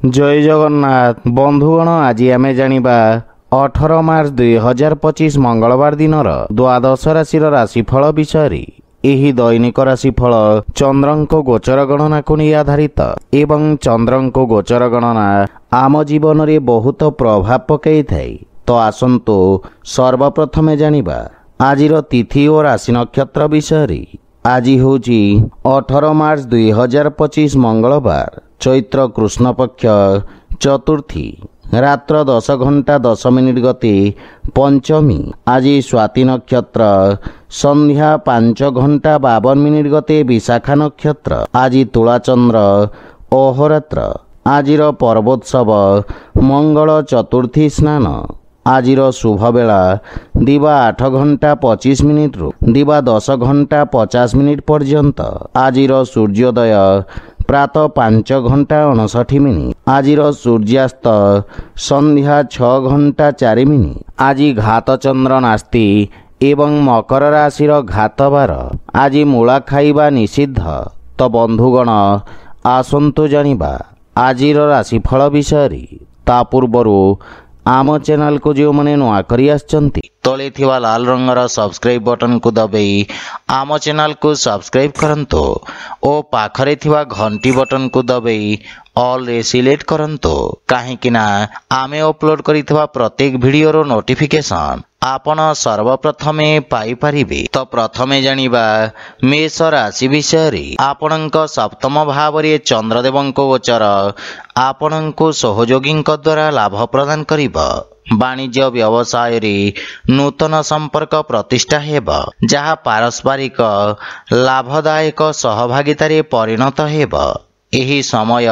जय जगन्नाथ बंधुगण आज आम जानिबा 18 मार्च 2025 मंगलवार दिन द्वादश राशि राशिफल विषय। एही दैनिक राशिफल चंद्रंको गोचर गणना को नहीं आधारित एवं चंद्रंको गोचर गणना आम जीवन रे बहुत प्रभाव पकई थाए। तो आसंतु सर्वप्रथमे जानिबा आजिर तिथि और राशि नक्षत्र विषय। आज होची 18 मार्च 2025 मंगलवार चैत्र कृष्ण पक्ष चतुर्थी रात्र 10 घंटा 10 मिनिट गति पंचमी। आज स्वाति नक्षत्र संध्या 5 घंटा 52 मिनिट गति विशाखा नक्षत्र। आज तुलाचंद्र अहोरात्र। आजिर पर्वोत्सव मंगल चतुर्थी स्नान। आजिर शुभ बेला दिवा 8 घंटा 25 मिनिट रु दिवा 10 घंटा 50 मिनिट पर्यंत। आजिर सूर्योदय प्रातः 5 घंटा 59 मिनिट। आजिर सूर्यास्त संध्या 6 घंटा 4 मिनिट। आज घात चंद्र नास्ति एवं मकर राशि घात बार। आज मूला खाइबा निषिद्ध। तो बंधुगण आसंतु जानिबा आजिर राशिफल विषय। ता पूर्वरु आम चैनल को जो मैंने नुआ करी आछंती तले थिवा लाल रंगर सब्सक्राइब बटन को दबाई आम चैनल को सब्सक्राइब करंतो ओ पाखरे थिवा घंटी बटन को दबाई ऑल रे सिलेक्ट करंतो काहेकि ना आमे अपलोड करिथिवा प्रत्येक वीडियो रो नोटिफिकेशन आपण सर्वप्रथमे पाई परिबे। तो प्रथमे जानिबा मेष राशि विषय। आपणक सप्तम भाव रे चंद्रदेवंको गोचर आपणको सहयोगींक द्वारा लाभ प्रदान करिबा। वाणिज्य व्यवसाय रे नूतन संपर्क प्रतिष्ठा हेबा जहा पारस्परिक लाभदायक सहभागितारे परिणत हेबा। एही समय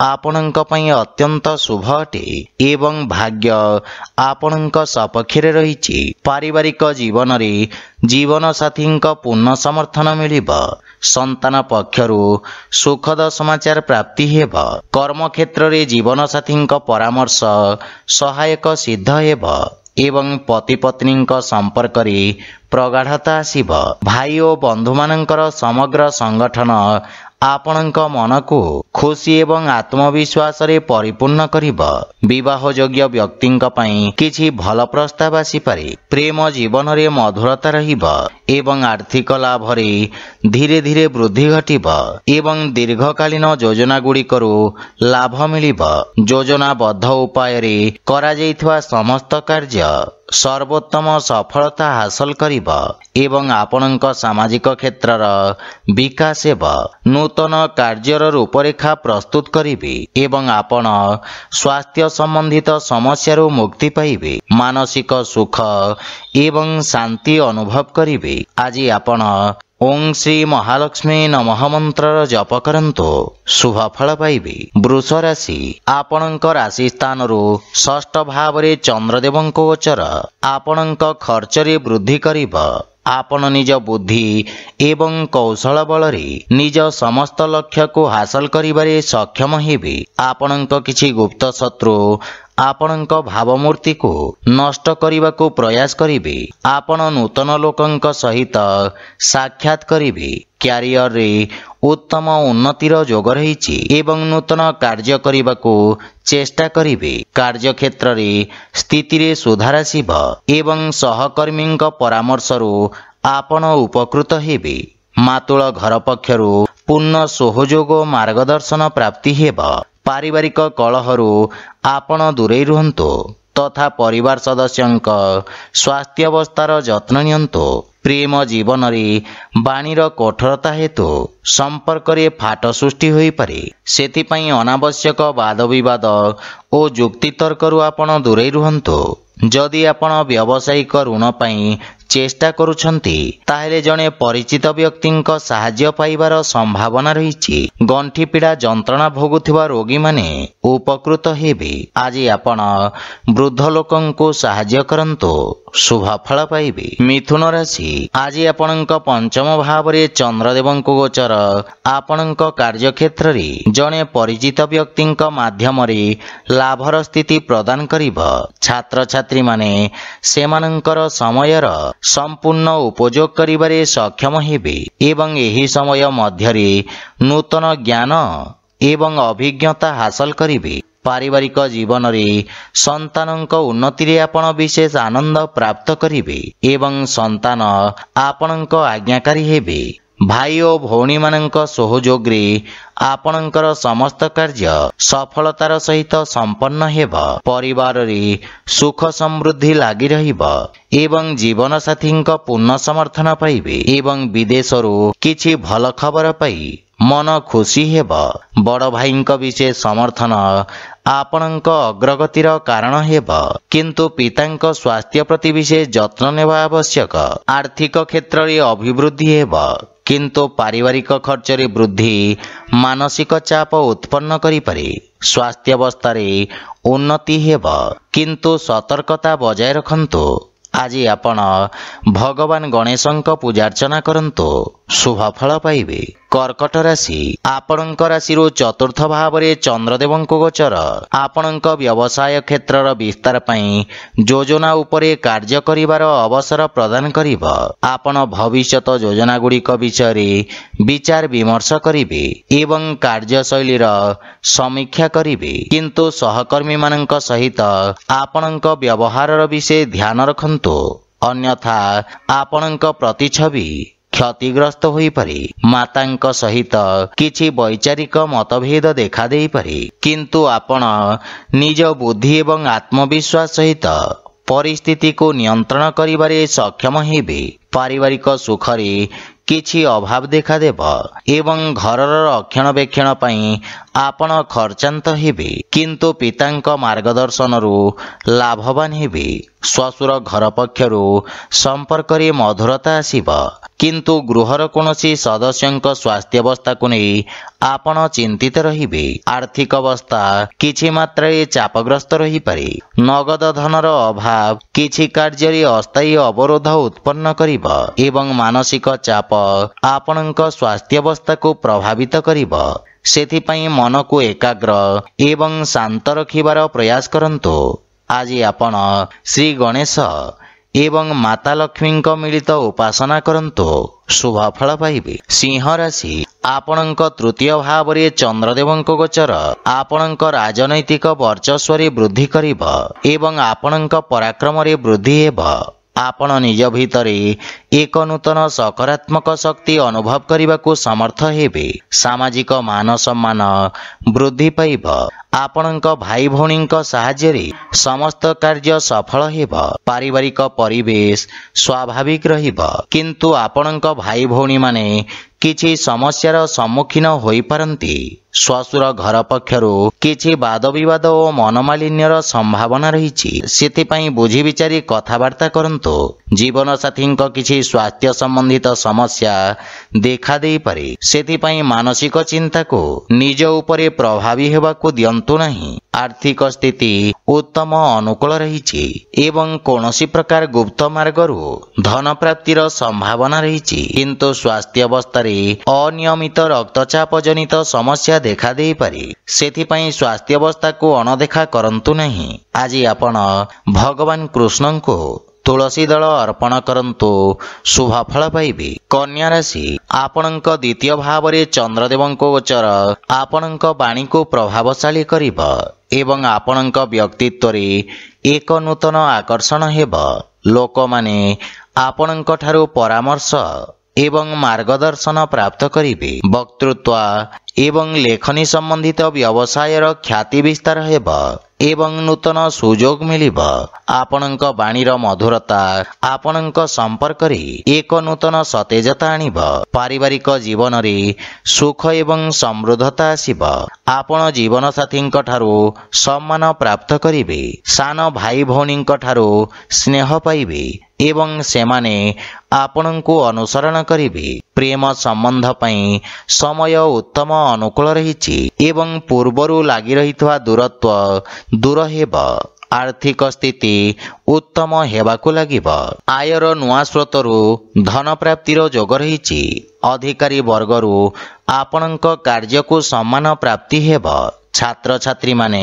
आपणक पई अत्यंत शुभ अटे एवं भाग्य आपणक सपक्षरे रहिछि। पारिवारिक जीवन रे जीवन साथींक पूर्ण समर्थन मिलिबा। संतान पक्षरु सुखद समाचार प्राप्ति हेबा। कर्म क्षेत्र रे जीवन साथींक परामर्श सहायक सिद्ध हेबा एवं पति पत्नींक संपर्क रे प्रगाढ़ता आसिब। भाई और बंधु मानकर समग्र संगठन आपणक मन को खुशी एवं आत्मविश्वास रे परिपूर्ण करिब। विवाह योग्य व्यक्तिंक पई किछि भल प्रस्ताव आसी पारे। प्रेम जीवन रे मधुरता रहिब एवं आर्थिक लाभ रे धीरे धीरे वृद्धि घटिब एवं दीर्घकालीन योजना गुड़िकरू लाभ मिलिब। योजनाबद्ध उपाय रे करा जाइथवा समस्त कार्य सर्वोत्तम सफलता हासिल करिब एवं आपणक सामाजिक क्षेत्रर विकास हेबा। नूतन कार्यर रूपरेखा प्रस्तुत करिबे एवं आपण स्वास्थ्य संबंधित समस्यारू मुक्ति पाइबे। मानसिक सुख एवं शांति अनुभव करिबे। आज आपण ओं श्री महालक्ष्मी नमः मंत्र जप करंतो शुभ फल पाइबे। वृष राशि आपणक राशि स्थान रु षष्ठ भाव रे चंद्रदेवंको गोचर आपणक खर्च रे वृद्धि करिब। आपण निज बुद्धि एवं कौशल बल रे निज समस्त लक्ष्य को हासिल करिबारे सक्षम हेबे। आपणक किछि गुप्त शत्रु आपणक भावमूर्ति को नष्ट करने को प्रयास करिबे। आपण नूतन लोकंक सहित साक्षात करिबे। क्यारियर रे उत्तम उन्नतिर जोग रहिछि एवं नूतन कार्य करने को चेष्टा करिबे। कार्य क्षेत्र रे स्थिति रे सुधार आसिब एवं सहकर्मींक परामर्श रु आपण उपकृत हेबे। मातुल घर पक्षरु पूर्ण सहयोग मार्गदर्शन प्राप्ति हेबा। पारिवारिक कलहरु आपण दूरे रुहंतो तथा परिवार सदस्यंक स्वास्थ्य अवस्थार जत्न नियंतो। प्रेम जीवन रे बाणीर कठोरता हेतु संपर्क रे फाट सृष्टि होई पारे। सेथिपई अनावश्यक वाद विवाद ओ जुक्ति तर्करु आपण दूरे रुहंतो। जदि आपण व्यावसायिक ऋण पई चेष्टा करुछंती ताहेले जणे परिचित व्यक्तिंक सहाय्य पाइबार संभावना रहिछि। गंठी पीड़ा जंत्रणा भोगुथिबा रोगी माने उपकृत हेबे। आज आपण वृद्ध लोकंको सहाय्य करंतो शुभ फल पाइबे। मिथुन राशि आज आपणक पंचम भाव रे चंद्रदेवंको गोचर आपणक कार्य क्षेत्र रे जणे परिचित व्यक्तिंक माध्यम रे लाभर स्थिति प्रदान करिब। छात्र छात्री माने सेमानंकर समयर संपूर्ण उपयोग करिबारे सक्षम हेबे एवं एही समय मध्यरे नूतन ज्ञान ଏବଂ ଅଭିଜ୍ଞତା ହାସଲ କରିବେ। ପାରିବାରିକ ଜୀବନରେ ସନ୍ତାନଙ୍କ ଉନ୍ନତିରେ ଆପଣ ବିଶେଷ ଆନନ୍ଦ ପ୍ରାପ୍ତ କରିବେ ଏବଂ ସନ୍ତାନ ଆପଣଙ୍କ ଆଜ୍ଞାକାରୀ ହେବେ। ଭାଇ ଓ ଭଉଣୀମାନଙ୍କ ସହଯୋଗରେ ଆପଣଙ୍କର ସମସ୍ତ କାର୍ଯ୍ୟ ସଫଳତାର ସହିତ ସମ୍ପନ୍ନ ହେବ। ପରିବାରରେ ସୁଖ ସମୃଦ୍ଧି ଲାଗି ରହିବ ଏବଂ ଜୀବନସାଥୀଙ୍କ ପୂର୍ଣ୍ଣ ସମର୍ଥନ ପାଇବେ ଏବଂ ବିଦେଶରୁ କିଛି ଭଲ ଖବର ପାଇ ମନ ଖୁସି ହେବ। ବଡ଼ ଭାଇଙ୍କ ବିଶେଷ ସମର୍ଥନ ଆପଣଙ୍କ ଅଗ୍ରଗତିର କାରଣ ହେବ, କିନ୍ତୁ ପିତାଙ୍କ ସ୍ୱାସ୍ଥ୍ୟ ପ୍ରତି ବିଶେଷ ଯତ୍ନ ନେବା ଆବଶ୍ୟକ। ଆର୍ଥିକ କ୍ଷେତ୍ରରେ ଅଭିବୃଦ୍ଧି ହେବ, କିନ୍ତୁ ପାରିବାରିକ ଖର୍ଚ୍ଚରେ ବୃଦ୍ଧି ମାନସିକ ଚାପ ଉତ୍ପନ୍ନ କରିପାରେ। ସ୍ୱାସ୍ଥ୍ୟାବସ୍ଥାରେ ଉନ୍ନତି ହେବ, କିନ୍ତୁ ସତର୍କତା ବଜାୟ ରଖନ୍ତୁ। ଆଜି ଆପଣ ଭଗବାନ ଗଣେଶଙ୍କ ପୂଜାର୍ଚ୍ଚନା କରନ୍ତୁ, ଶୁଭ ଫଳ ପାଇବେ। କର୍କଟ ରାଶି, ଆପଣଙ୍କ ରାଶିରୁ ଚତୁର୍ଥ ଭାବରେ ଚନ୍ଦ୍ରଦେବଙ୍କ ଗୋଚର ଆପଣଙ୍କ ବ୍ୟବସାୟ କ୍ଷେତ୍ରର ବିସ୍ତାର ପାଇଁ ଯୋଜନା ଉପରେ କାର୍ଯ୍ୟ କରିବାର ଅବସର ପ୍ରଦାନ କରିବ। ଆପଣ ଭବିଷ୍ୟତ ଯୋଜନାଗୁଡ଼ିକ ବିଷୟରେ ବିଚାର ବିମର୍ଶ କରିବେ ଏବଂ କାର୍ଯ୍ୟଶୈଳୀର ସମୀକ୍ଷା କରିବେ, କିନ୍ତୁ ସହକର୍ମୀମାନଙ୍କ ସହିତ ଆପଣଙ୍କ ବ୍ୟବହାରର ବିଷୟ ଧ୍ୟାନ ରଖନ୍ତୁ, ଅନ୍ୟଥା ଆପଣଙ୍କ ପ୍ରତିଛବି କ୍ଷତିଗ୍ରସ୍ତ ହୋଇପାରେ। ମାତାଙ୍କ ସହିତ କିଛି ବୈଚାରିକ ମତଭେଦ ଦେଖାଦେଇପାରେ, କିନ୍ତୁ ଆପଣ ନିଜ ବୁଦ୍ଧି ଏବଂ ଆତ୍ମବିଶ୍ୱାସ ସହିତ ପରିସ୍ଥିତିକୁ ନିୟନ୍ତ୍ରଣ କରିବାରେ ସକ୍ଷମ ହେବେ। ପାରିବାରିକ ସୁଖରେ କିଛି ଅଭାବ ଦେଖାଦେବ ଏବଂ ଘରର ରକ୍ଷଣାବେକ୍ଷଣ ପାଇଁ ଆପଣ ଖର୍ଚ୍ଚାନ୍ତ ହେବେ, କିନ୍ତୁ ପିତାଙ୍କ ମାର୍ଗଦର୍ଶନରୁ ଲାଭବାନ ହେବେ। ଶ୍ୱଶୁର ଘର ପକ୍ଷରୁ ସମ୍ପର୍କରେ ମଧୁରତା ଆସିବ, କିନ୍ତୁ ଗୃହର କୌଣସି ସଦସ୍ୟଙ୍କ ସ୍ୱାସ୍ଥ୍ୟାବସ୍ଥାକୁ ନେଇ ଆପଣ ଚିନ୍ତିତ ରହିବେ। ଆର୍ଥିକ ଅବସ୍ଥା କିଛି ମାତ୍ରାରେ ଚାପଗ୍ରସ୍ତ ରହିପାରେ। ନଗଦ ଧନର ଅଭାବ କିଛି କାର୍ଯ୍ୟରେ ଅସ୍ଥାୟୀ ଅବରୋଧ ଉତ୍ପନ୍ନ କରିବ ଏବଂ ମାନସିକ ଚାପ ଆପଣଙ୍କ ସ୍ୱାସ୍ଥ୍ୟାବସ୍ଥାକୁ ପ୍ରଭାବିତ କରିବ। ସେଥିପାଇଁ ମନକୁ ଏକାଗ୍ର ଏବଂ ଶାନ୍ତ ରଖିବାର ପ୍ରୟାସ କରନ୍ତୁ। ଆଜି ଆପଣ ଶ୍ରୀ ଗଣେଶ ଏବଂ ମାତା ଲକ୍ଷ୍ମୀଙ୍କ ମିଳିତ ଉପାସନା କରନ୍ତୁ, ଶୁଭ ଫଳ ପାଇବେ। ସିଂହ ରାଶି, ଆପଣଙ୍କ ତୃତୀୟ ଭାବରେ ଚନ୍ଦ୍ରଦେବଙ୍କ ଗୋଚର ଆପଣଙ୍କ ରାଜନୈତିକ ବର୍ଚସ୍ୱରେ ବୃଦ୍ଧି କରିବ ଏବଂ ଆପଣଙ୍କ ପରାକ୍ରମରେ ବୃଦ୍ଧି ହେବ। ଆପଣ ନିଜ ଭିତରେ ଏକ ନୂତନ ସକାରାତ୍ମକ ଶକ୍ତି ଅନୁଭବ କରିବାକୁ ସମର୍ଥ ହେବେ। ସାମାଜିକ ମାନ ସମ୍ମାନ ବୃଦ୍ଧି ପାଇବ। ଆପଣଙ୍କ ଭାଇ ଭଉଣୀଙ୍କ ସାହାଯ୍ୟରେ ସମସ୍ତ କାର୍ଯ୍ୟ ସଫଳ ହେବ। ପାରିବାରିକ ପରିବେଶ ସ୍ୱାଭାବିକ ରହିବ, କିନ୍ତୁ ଆପଣଙ୍କ ଭାଇ ଭଉଣୀମାନେ କିଛି ସମସ୍ୟାର ସମ୍ମୁଖୀନ ହୋଇପାରନ୍ତି। ଶ୍ୱଶୁର ଘର ପକ୍ଷରୁ କିଛି ବାଦବିବାଦ ଓ ମନମାଳିନ୍ୟର ସମ୍ଭାବନା ରହିଛି, ସେଥିପାଇଁ ବୁଝି ବିଚାରି କଥାବାର୍ତ୍ତା କରନ୍ତୁ। ଜୀବନସାଥୀଙ୍କ କିଛି ସ୍ୱାସ୍ଥ୍ୟ ସମ୍ବନ୍ଧିତ ସମସ୍ୟା ଦେଖାଦେଇପାରେ, ସେଥିପାଇଁ ମାନସିକ ଚିନ୍ତାକୁ ନିଜ ଉପରେ ପ୍ରଭାବୀ ହେବାକୁ ଦିଅନ୍ତୁ ନାହିଁ। ଆର୍ଥିକ ସ୍ଥିତି ଉତ୍ତମ ଅନୁକୂଳ ରହିଛି ଏବଂ କୌଣସି ପ୍ରକାର ଗୁପ୍ତ ମାର୍ଗରୁ ଧନ ପ୍ରାପ୍ତିର ସମ୍ଭାବନା ରହିଛି, କିନ୍ତୁ ସ୍ୱାସ୍ଥ୍ୟାବସ୍ଥାରେ ଅନିୟମିତ ରକ୍ତଚାପ ଜନିତ ସମସ୍ୟା ଦେଖାଦେଇପାରେ, ସେଥିପାଇଁ ସ୍ୱାସ୍ଥ୍ୟାବସ୍ଥାକୁ ଅଣଦେଖା କରନ୍ତୁ ନାହିଁ। ଆଜି ଆପଣ ଭଗବାନ କୃଷ୍ଣଙ୍କୁ ତୁଳସୀ ଦଳ ଅର୍ପଣ କରନ୍ତୁ, ଶୁଭ ଫଳ ପାଇବେ। କନ୍ୟା ରାଶି, ଆପଣଙ୍କ ଦ୍ୱିତୀୟ ଭାବରେ ଚନ୍ଦ୍ରଦେବଙ୍କ ଗୋଚର ଆପଣଙ୍କ ବାଣୀକୁ ପ୍ରଭାବଶାଳୀ କରିବ ଏବଂ ଆପଣଙ୍କ ବ୍ୟକ୍ତିତ୍ୱରେ ଏକ ନୂତନ ଆକର୍ଷଣ ହେବ। ଲୋକମାନେ ଆପଣଙ୍କ ଠାରୁ ପରାମର୍ଶ ଏବଂ ମାର୍ଗଦର୍ଶନ ପ୍ରାପ୍ତ କରିବେ। ବକ୍ତୃତ୍ୱ ଏବଂ ଲେଖନୀ ସମ୍ବନ୍ଧିତ ବ୍ୟବସାୟର ଖ୍ୟାତି ବିସ୍ତାର ହେବ ଏବଂ ନୂତନ ସୁଯୋଗ ମିଳିବ। ଆପଣଙ୍କ ବାଣୀର ମଧୁରତା ଆପଣଙ୍କ ସମ୍ପର୍କରେ ଏକ ନୂତନ ସତେଜତା ଆଣିବ। ପାରିବାରିକ ଜୀବନରେ ସୁଖ ଏବଂ ସମୃଦ୍ଧତା ଆସିବ। ଆପଣ ଜୀବନସାଥୀଙ୍କ ଠାରୁ ସମ୍ମାନ ପ୍ରାପ୍ତ କରିବେ। ସାନ ଭାଇ ଭଉଣୀଙ୍କ ଠାରୁ ସ୍ନେହ ପାଇବେ ଏବଂ ସେମାନେ ଆପଣଙ୍କୁ ଅନୁସରଣ କରିବେ। ପ୍ରେମ ସମ୍ବନ୍ଧ ପାଇଁ ସମୟ ଉତ୍ତମ ଅନୁକୂଳ ରହିଛି ଏବଂ ପୂର୍ବରୁ ଲାଗି ରହିଥିବା ଦୂରତ୍ୱ ଦୂର ହେବ। ଆର୍ଥିକ ସ୍ଥିତି ଉତ୍ତମ ହେବାକୁ ଲାଗିବ। ଆୟର ନୂଆ ସ୍ରୋତରୁ ଧନ ପ୍ରାପ୍ତିର ଯୋଗ ରହିଛି। ଅଧିକାରୀ ବର୍ଗରୁ ଆପଣଙ୍କ କାର୍ଯ୍ୟକୁ ସମ୍ମାନ ପ୍ରାପ୍ତି ହେବ। ଛାତ୍ରଛାତ୍ରୀମାନେ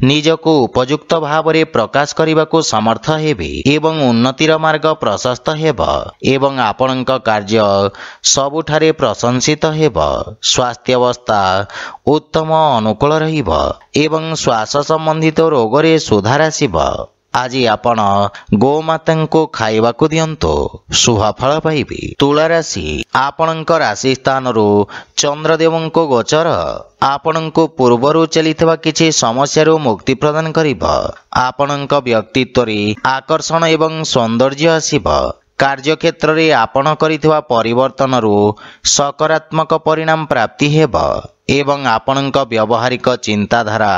ନିଜକୁ ଉପଯୁକ୍ତ ଭାବରେ ପ୍ରକାଶ କରିବାକୁ ସମର୍ଥ ହେବେ ଏବଂ ଉନ୍ନତିର ମାର୍ଗ ପ୍ରଶସ୍ତ ହେବ ଏବଂ ଆପଣଙ୍କ କାର୍ଯ୍ୟ ସବୁଠାରେ ପ୍ରଶଂସିତ ହେବ। ସ୍ୱାସ୍ଥ୍ୟାବସ୍ଥା ଉତ୍ତମ ଅନୁକୂଳ ରହିବ ଏବଂ ଶ୍ୱାସ ସମ୍ବନ୍ଧିତ ରୋଗରେ ସୁଧାର ଆସିବ। ଆଜି ଆପଣ ଗୋମାତାଙ୍କୁ ଖାଇବାକୁ ଦିଅନ୍ତୁ, ଶୁଭଫଳ ପାଇବେ। ତୁଳା ରାଶି, ଆପଣଙ୍କ ରାଶି ସ୍ଥାନରୁ ଚନ୍ଦ୍ରଦେବଙ୍କ ଗୋଚର ଆପଣଙ୍କୁ ପୂର୍ବରୁ ଚାଲିଥିବା କିଛି ସମସ୍ୟାରୁ ମୁକ୍ତି ପ୍ରଦାନ କରିବ। ଆପଣଙ୍କ ବ୍ୟକ୍ତିତ୍ୱରେ ଆକର୍ଷଣ ଏବଂ ସୌନ୍ଦର୍ଯ୍ୟ ଆସିବ। କାର୍ଯ୍ୟକ୍ଷେତ୍ରରେ ଆପଣ କରିଥିବା ପରିବର୍ତ୍ତନରୁ ସକାରାତ୍ମକ ପରିଣାମ ପ୍ରାପ୍ତି ହେବ ଏବଂ ଆପଣଙ୍କ ବ୍ୟବହାରିକ ଚିନ୍ତାଧାରା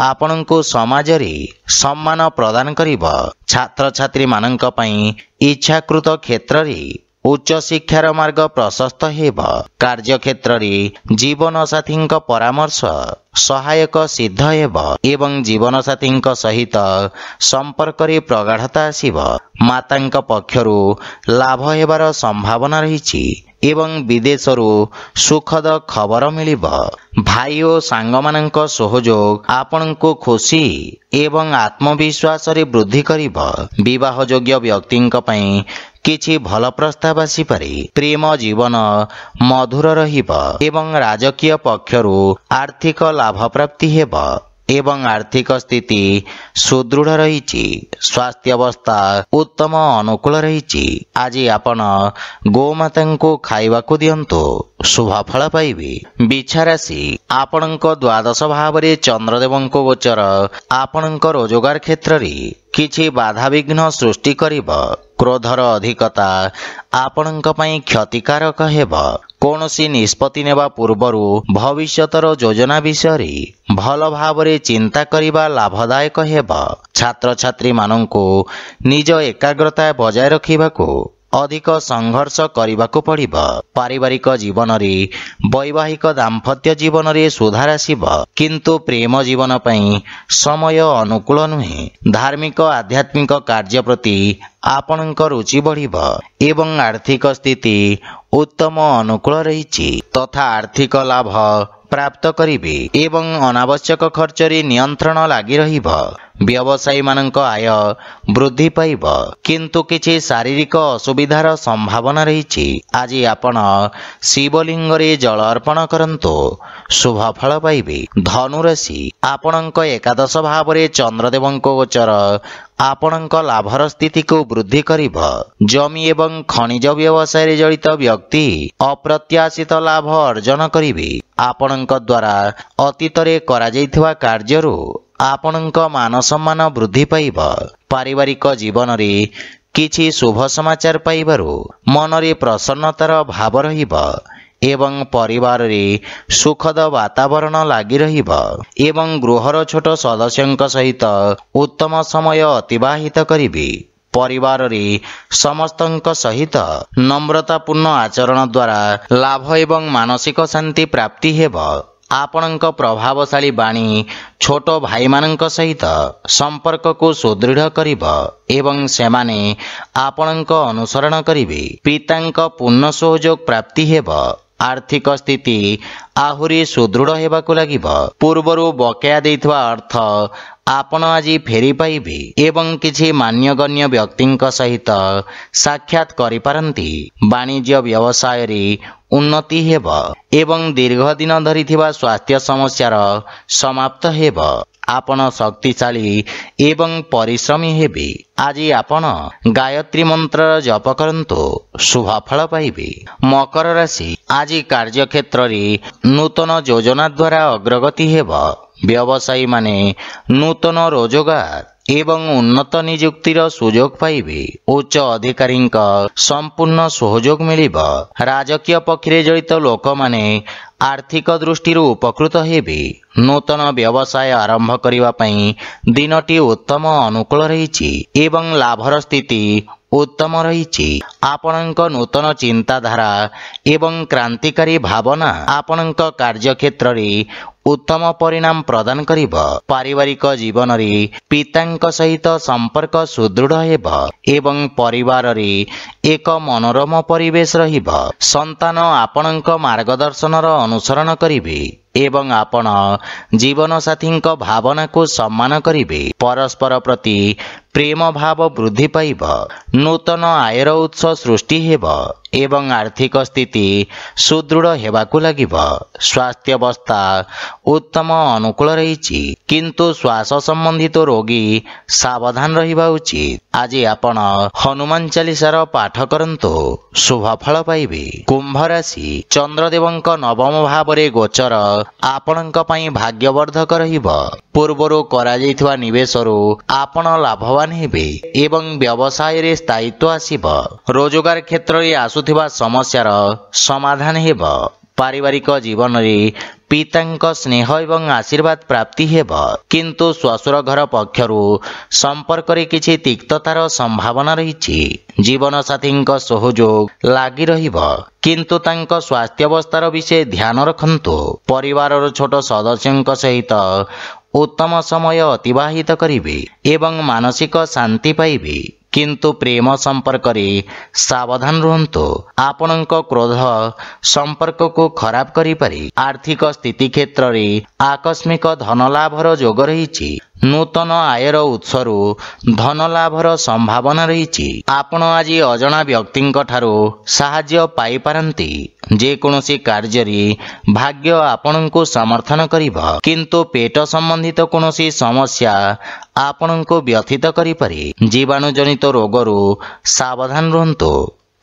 ଆପଣଙ୍କୁ ସମାଜରେ ସମ୍ମାନ ପ୍ରଦାନ କରିବ। ଛାତ୍ରଛାତ୍ରୀମାନଙ୍କ ପାଇଁ ଇଚ୍ଛାକୃତ କ୍ଷେତ୍ରରେ ଉଚ୍ଚ ଶିକ୍ଷାର ମାର୍ଗ ପ୍ରଶସ୍ତ ହେବ। କାର୍ଯ୍ୟକ୍ଷେତ୍ରରେ ଜୀବନସାଥୀଙ୍କ ପରାମର୍ଶ ସହାୟକ ସିଦ୍ଧ ହେବ ଏବଂ ଜୀବନସାଥୀଙ୍କ ସହିତ ସମ୍ପର୍କରେ ପ୍ରଗାଢ଼ତା ଆସିବ। ମାତାଙ୍କ ପକ୍ଷରୁ ଲାଭ ହେବାର ସମ୍ଭାବନା ରହିଛି ଏବଂ ବିଦେଶରୁ ସୁଖଦ ଖବର ମିଳିବ। ଭାଇ ଓ ସାଙ୍ଗମାନଙ୍କ ସହଯୋଗ ଆପଣଙ୍କୁ ଖୁସି ଏବଂ ଆତ୍ମବିଶ୍ୱାସରେ ବୃଦ୍ଧି କରିବ। ବିବାହଯୋଗ୍ୟ ବ୍ୟକ୍ତିଙ୍କ ପାଇଁ କିଛି ଭଲ ପ୍ରସ୍ତାବ ଆସିପାରେ। ପ୍ରେମ ଜୀବନ ମଧୁର ରହିବ ଏବଂ ରାଜକୀୟ ପକ୍ଷରୁ ଆର୍ଥିକ ଲାଭ ପ୍ରାପ୍ତି ହେବ ଏବଂ ଆର୍ଥିକ ସ୍ଥିତି ସୁଦୃଢ଼ ରହିଛି। ସ୍ୱାସ୍ଥ୍ୟାବସ୍ଥା ଉତ୍ତମ ଅନୁକୂଳ ରହିଛି। ଆଜି ଆପଣ ଗୋମାତାଙ୍କୁ ଖାଇବାକୁ ଦିଅନ୍ତୁ, ଶୁଭଫଳ ପାଇବେ। ବିଛା ରାଶି, ଆପଣଙ୍କ ଦ୍ୱାଦଶ ଭାବରେ ଚନ୍ଦ୍ରଦେବଙ୍କ ଗୋଚର ଆପଣଙ୍କ ରୋଜଗାର କ୍ଷେତ୍ରରେ କିଛି ବାଧାବିଘ୍ନ ସୃଷ୍ଟି କରିବ। କ୍ରୋଧର ଅଧିକତା ଆପଣଙ୍କ ପାଇଁ କ୍ଷତିକାରକ ହେବ। କୌଣସି ନିଷ୍ପତ୍ତି ନେବା ପୂର୍ବରୁ ଭବିଷ୍ୟତର ଯୋଜନା ବିଷୟରେ ଭଲ ଭାବରେ ଚିନ୍ତା କରିବା ଲାଭଦାୟକ ହେବ। ଛାତ୍ରଛାତ୍ରୀମାନଙ୍କୁ ନିଜ ଏକାଗ୍ରତା ବଜାୟ ରଖିବାକୁ ଅଧିକ ସଂଘର୍ଷ କରିବାକୁ ପଡ଼ିବ। ପାରିବାରିକ ଜୀବନରେ ବୈବାହିକ ଦାମ୍ପତ୍ୟ ଜୀବନରେ ସୁଧାର ଆସିବ, କିନ୍ତୁ ପ୍ରେମ ଜୀବନ ପାଇଁ ସମୟ ଅନୁକୂଳ ନୁହେଁ। ଧାର୍ମିକ ଆଧ୍ୟାତ୍ମିକ କାର୍ଯ୍ୟ ପ୍ରତି ଆପଣଙ୍କ ରୁଚି ବଢ଼ିବ ଏବଂ ଆର୍ଥିକ ସ୍ଥିତି ଉତ୍ତମ ଅନୁକୂଳ ରହିଛି ତଥା ଆର୍ଥିକ ଲାଭ ପ୍ରାପ୍ତ କରିବେ ଏବଂ ଅନାବଶ୍ୟକ ଖର୍ଚ୍ଚରେ ନିୟନ୍ତ୍ରଣ ଲାଗି ରହିବ। ବ୍ୟବସାୟୀମାନଙ୍କ ଆୟ ବୃଦ୍ଧି ପାଇବ, କିନ୍ତୁ କିଛି ଶାରୀରିକ ଅସୁବିଧାର ସମ୍ଭାବନା ରହିଛି। ଆଜି ଆପଣ ଶିବଲିଙ୍ଗରେ ଜଳ ଅର୍ପଣ କରନ୍ତୁ, ଶୁଭଫଳ ପାଇବେ। ଧନୁରାଶି, ଆପଣଙ୍କ ଏକାଦଶ ଭାବରେ ଚନ୍ଦ୍ରଦେବଙ୍କ ଗୋଚର ଆପଣଙ୍କ ଲାଭର ସ୍ଥିତିକୁ ବୃଦ୍ଧି କରିବ। ଜମି ଏବଂ ଖଣିଜ ବ୍ୟବସାୟରେ ଜଡ଼ିତ ବ୍ୟକ୍ତି ଅପ୍ରତ୍ୟାଶିତ ଲାଭ ଅର୍ଜନ କରିବେ। ଆପଣଙ୍କ ଦ୍ୱାରା ଅତୀତରେ କରାଯାଇଥିବା କାର୍ଯ୍ୟରୁ ଆପଣଙ୍କ ମାନସମ୍ମାନ ବୃଦ୍ଧି ପାଇବ। ପାରିବାରିକ ଜୀବନରେ କିଛି ଶୁଭ ସମାଚାର ପାଇବାରୁ ମନରେ ପ୍ରସନ୍ନତାର ଭାବ ରହିବ ଏବଂ ପରିବାରରେ ସୁଖଦ ବାତାବରଣ ଲାଗି ରହିବ ଏବଂ ଗୃହର ଛୋଟ ସଦସ୍ୟଙ୍କ ସହିତ ଉତ୍ତମ ସମୟ ଅତିବାହିତ କରିବେ। ପରିବାରରେ ସମସ୍ତଙ୍କ ସହିତ ନମ୍ରତାପୂର୍ଣ୍ଣ ଆଚରଣ ଦ୍ୱାରା ଲାଭ ଏବଂ ମାନସିକ ଶାନ୍ତି ପ୍ରାପ୍ତି ହେବ। ଆପଣଙ୍କ ପ୍ରଭାବଶାଳୀ ବାଣୀ ଛୋଟ ଭାଇମାନଙ୍କ ସହିତ ସମ୍ପର୍କକୁ ସୁଦୃଢ଼ କରିବ ଏବଂ ସେମାନେ ଆପଣଙ୍କ ଅନୁସରଣ କରିବେ। ପିତାଙ୍କ ପୂର୍ଣ୍ଣ ସହଯୋଗ ପ୍ରାପ୍ତି ହେବ। ଆର୍ଥିକ ସ୍ଥିତି ଆହୁରି ସୁଦୃଢ଼ ହେବାକୁ ଲାଗିବ। ପୂର୍ବରୁ ବକେୟା ଦେଇଥିବା ଅର୍ଥ ଆପଣ ଆଜି ଫେରି ପାଇବେ ଏବଂ କିଛି ମାନ୍ୟଗଣ୍ୟ ବ୍ୟକ୍ତିଙ୍କ ସହିତ ସାକ୍ଷାତ କରିପାରନ୍ତି। ବାଣିଜ୍ୟ ବ୍ୟବସାୟରେ ଉନ୍ନତି ହେବ ଏବଂ ଦୀର୍ଘଦିନ ଧରିଥିବା ସ୍ୱାସ୍ଥ୍ୟ ସମସ୍ୟାର ସମାପ୍ତ ହେବ। ଆପଣ ଶକ୍ତିଶାଳୀ ଏବଂ ପରିଶ୍ରମୀ ହେବେ। ଆଜି ଆପଣ ଗାୟତ୍ରୀ ମନ୍ତ୍ରର ଜପ କରନ୍ତୁ, ଶୁଭଫଳ ପାଇବେ। ମକର ରାଶି, ଆଜି କାର୍ଯ୍ୟକ୍ଷେତ୍ରରେ ନୂତନ ଯୋଜନା ଦ୍ୱାରା ଅଗ୍ରଗତି ହେବ। ବ୍ୟବସାୟୀମାନେ ନୂତନ ରୋଜଗାର ଏବଂ ଉନ୍ନତ ନିଯୁକ୍ତିର ସୁଯୋଗ ପାଇବେ। ଉଚ୍ଚ ଅଧିକାରୀଙ୍କ ସମ୍ପୂର୍ଣ୍ଣ ସହଯୋଗ ମିଳିବ। ରାଜକୀୟ ପକ୍ଷରେ ଜଡ଼ିତ ଲୋକମାନେ ଆର୍ଥିକ ଦୃଷ୍ଟିରୁ ଉପକୃତ ହେବେ। ନୂତନ ବ୍ୟବସାୟ ଆରମ୍ଭ କରିବା ପାଇଁ ଦିନଟି ଉତ୍ତମ ଅନୁକୂଳ ରହିଛି ଏବଂ ଲାଭର ସ୍ଥିତି ଉତ୍ତମ ରହିଛି। ଆପଣଙ୍କ ନୂତନ ଚିନ୍ତାଧାରା ଏବଂ କ୍ରାନ୍ତିକାରୀ ଭାବନା ଆପଣଙ୍କ କାର୍ଯ୍ୟକ୍ଷେତ୍ରରେ उत्तम परिणाम प्रदान करिब। पारिवारिक जीवन रे पितांक सहित संपर्क सुदृढ़ हेब एवं परिवार रे एक मनोरम परिवेश रहिब। संतान आपणक मार्गदर्शन अनुसरण करिवे एवं आपण जीवन साथी भावना को सम्मान करिवे। परस्पर प्रति प्रेम भाव वृद्धि पाइब। नूतन आयर उत्स सृष्टि हेब एवं आर्थिक स्थिति सुदृढ़ हेबाकु लागिब। स्वास्थ्य अवस्था उत्तम अनुकूल रहिछि किंतु श्वास संबंधित रोगी सावधान रहिबा उचित। आज आपण हनुमान चालीसार पाठ करंतु शुभ फल पाइबे। कुंभ राशि चंद्रदेवंक नवम भाव रे गोचर आपणक पई भाग्यवर्धक रहिब। पूर्वरु करा जायथिबा निवेशरु आपण लाभवान हेबे एवं व्यवसाय रे स्थायित्व आसीब। रोजगार क्षेत्र रे आसुथिबा समस्यार समाधान हेब। पारिवारिक जीवन रे पितांक स्नेह एवं आशीर्वाद प्राप्ति हेब किंतु श्वशुर घर पक्षरु संपर्क रे किछि तिक्ततार संभावना रहिछि। जीवन साथींक सहयोग लागि रहिब किंतु तांक स्वास्थ्य अवस्थार विषय ध्यान रखंतु। परिवारर छोट सदस्यंक सहित उत्तम समय अतिबाहित करिवे एवं मानसिक शांति पाइबे किंतु प्रेम संपर्क रे सावधान रहंतु। आपणक क्रोध संपर्क को खराब करि पारे। आर्थिक स्थिति क्षेत्र रे आकस्मिक धन लाभर योग रहिछि। नूतन आयर उत्सरु धन लाभर संभावना रहिछि। आपण आज अजणा व्यक्तिंक ठारू साहाय्य पाई पारंती। जे कोनोसी कार्य रे भाग्य आपणको समर्थन करिब किंतु पेट संबंधित कोनोसी समस्या आपणको व्यथित करि पारे। जीवाणु जनित रोगरु सावधान रहंतु।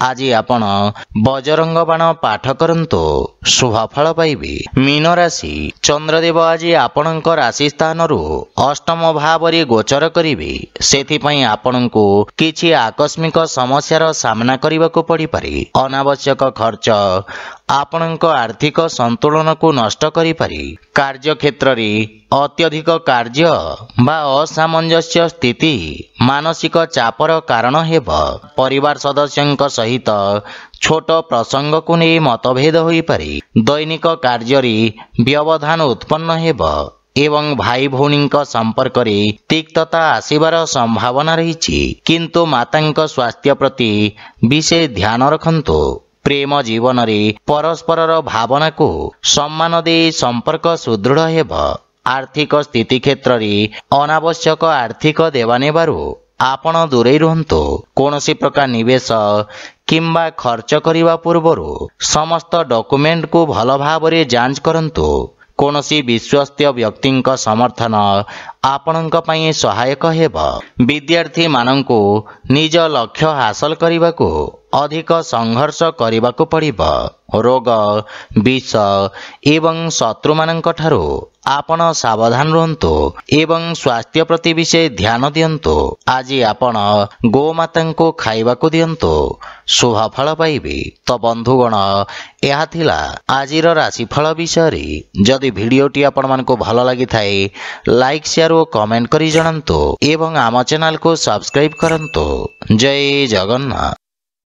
आज आपण बजरंग बाण पाठ करंतु शुभ फल पाइबे। मीन राशि चंद्रदेव आज आपणक राशि स्थान रु अष्टम भाव रे गोचर करिवे। सेथि पई आपणको किछि आकस्मिक समस्यार सामना करिबाकू पड़ी पारे। अनावश्यक खर्च आपणक आर्थिक संतुलन को नष्ट करि पारे। कार्य क्षेत्र रे अत्यधिक कार्य बा असामंजस्य स्थिति मानसिक चापर कारण हेब। परिवार सदस्यंक सहित छोट प्रसंग को नहीं मतभेद होई पारे। दैनिक कार्य रे व्यवधान उत्पन्न हेब एवं भाई भौणींक संपर्क रे तिक्तता आसीबार संभावना रहिछि किंतु मातांक स्वास्थ्य प्रति विशेष ध्यान रखंतु। प्रेम जीवन रे परस्परर भावना को सम्मान दे संपर्क सुदृढ़ हेब। आर्थिक स्थिति क्षेत्र रे अनावश्यक आर्थिक देवानेबारु आपण दूरे रहंतु। कोनोसी प्रकार निवेश किंबा खर्च करिवा पूर्वरु समस्त डॉक्यूमेंट को भल भाव रे जांच करंतु। कोनोसी विश्वस्त व्यक्तिंक समर्थन आपणक पई सहायक हेब। विद्यार्थी मानंको निज लक्ष्य हासिल करिबाकू अधिक संघर्ष करिबाकू पड़िब। रोग विष एवं शत्रु मानंक ठारू आपण सावधान रहंतु एवं स्वास्थ्य प्रति विशेष ध्यान दियंतु। आज आपण गोमातांको खाइबाकू दियंतु शुभ फल पाइबे। तो बंधुगण यह थिला आजिर राशिफल विषय। जदि भिडियोटी आपण मानको भल लागि थाए लाइक शेयर और कमेंट करी जणांतु एवं आम चैनल को सब्सक्राइब करंतु। जय जगन्नाथ।